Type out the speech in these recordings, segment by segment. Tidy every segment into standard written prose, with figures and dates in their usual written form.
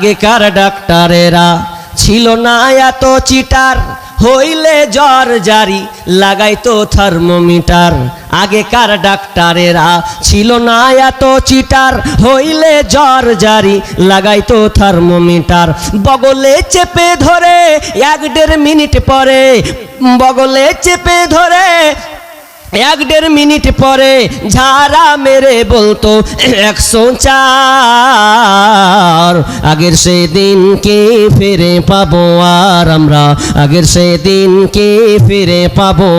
আগেকার ডাক্তারেরা ছিল না এত চিটার, হইলে জ্বর জারি লাগাইতো থার্মোমিটার। আগেকার ডাক্তারেরা ছিল না এত চিটার, হইলে জ্বর জারি লাগাইতো থার্মোমিটার। বগলে চেপে ধরে 1-1.5 মিনিট পরে, বগলে চেপে ধরে 1-1.5 মিনিট পরে ঝাড়া মেরে বলতো 104। আগের সেদিনকে ফিরে পাবো আর আমরা, আগের সেদিনকে ফিরে পাবো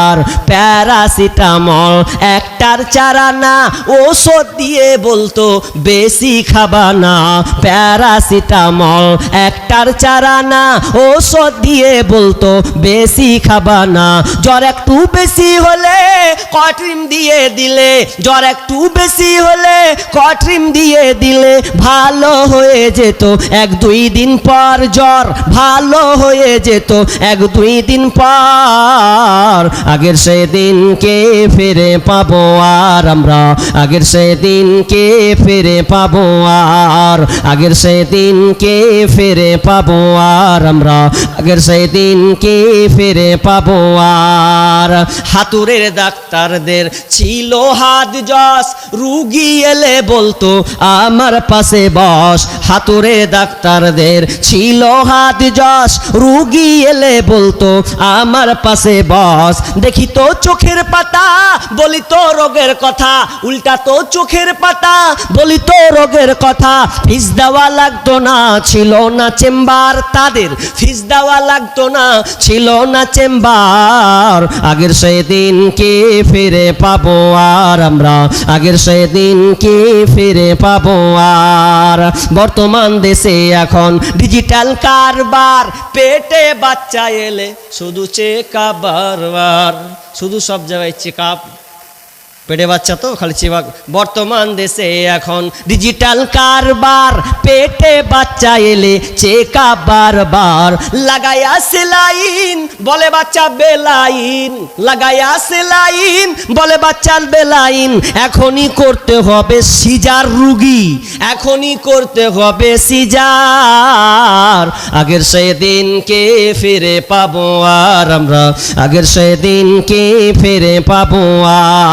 আর। প্যারাসিটামল একটার চারা না, ওষুধ দিয়ে বলতো বেশি খাবা না। প্যারাসিটামল একটার চারা না, ওষুধ দিয়ে বলতো বেশি খাবা না। জ্বর একটু বেশি হলে কট্রিম দিয়ে দিলে, জ্বর একটু বেশি হলে কট্রিম দিয়ে দিলে ভালো হয়ে যেত 1-2 দিন পর। জ্বর ভালো হয়ে যেত 1-2 দিন পর। আগের সেদিনকে ফিরে পাবো আর আমরা, আগের সেদিনকে ফিরে পাবো আর। আগের সেদিনকে ফিরে পাবো আর আমরা, আগের সেদিনকে ফিরে পাবো আর। হাতুড়ের ডাক্তারদের ছিল হাত যশ, রুগী এলে বলতো আমার পাশে বস। হাতুড়ের ডাক্তারদের ছিল হাত যশ, রুগী এলে বলতো আমার পাশে বস। দেখি তো চোখের পাতা বলি তো রোগের কথা, উল্টা তো চোখের পাতা বলি তো রোগের কথা। ফিস দেওয়া লাগতো না, ছিল না চেম্বার তাদের, ফিস দেওয়া লাগতো না, ছিল না চেম্বার। আগের সেদিনকে ফিরে পাবো আর আমরা, আগের সেদিনকে ফিরে পাবো আর। বর্তমান দেশে এখন ডিজিটাল কারবার, পেটে বাচ্চা এলে শুধু চেকআপ বারবার, শুধু সব জায়গায় চেকআপ, পেটে বাচ্চা তো খালি চেকআপ। বর্তমান দেশে এখন ডিজিটাল কারবার, পেটে বাচ্চা এলে চেকআপ বারবার। লাগায়া সেলাইন বলে বাচ্চা বেলাইন, লাগায়া সেলাইন বলে বাচ্চার বেলাইন। এখনই করতে হবে সিজার রুগী, এখনই করতে হবে সিজার। আগের সেদিনকে ফিরে পাবো আর আমরা, আগের সেদিনকে ফিরে পাবো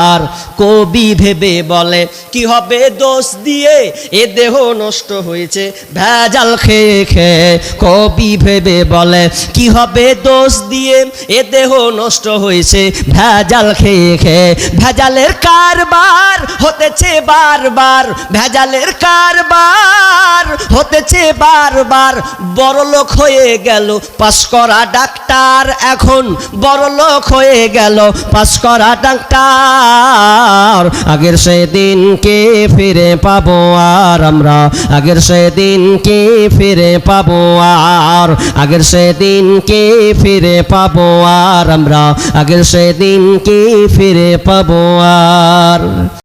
আর। কবি ভেবে বলে কি হবে দোষ দিয়ে, এ দেহ নষ্ট হয়েছে ভেজাল খেয়ে খেয়ে। কবি ভেবে বলে কি হবে দোষ দিয়ে, এ দেহ নষ্ট হয়েছে ভেজাল খেয়ে খেয়ে। ভেজালের কারবার হতেছে বারবার, ভেজালের কারবার হতেছে বারবার। বড়লোক হয়ে গেল পাস করা ডাক্তার, এখন বড়লোক হয়ে গেল পাস করা ডাক্তার। আগের সেদিনকে ফিরে পাবো আর আমরা, আগের সেদিনকে ফিরে পাবো আর। আগের সেদিনকে ফিরে পাবো আর আমরা, আগের সেদিনকে ফিরে পাবো আর।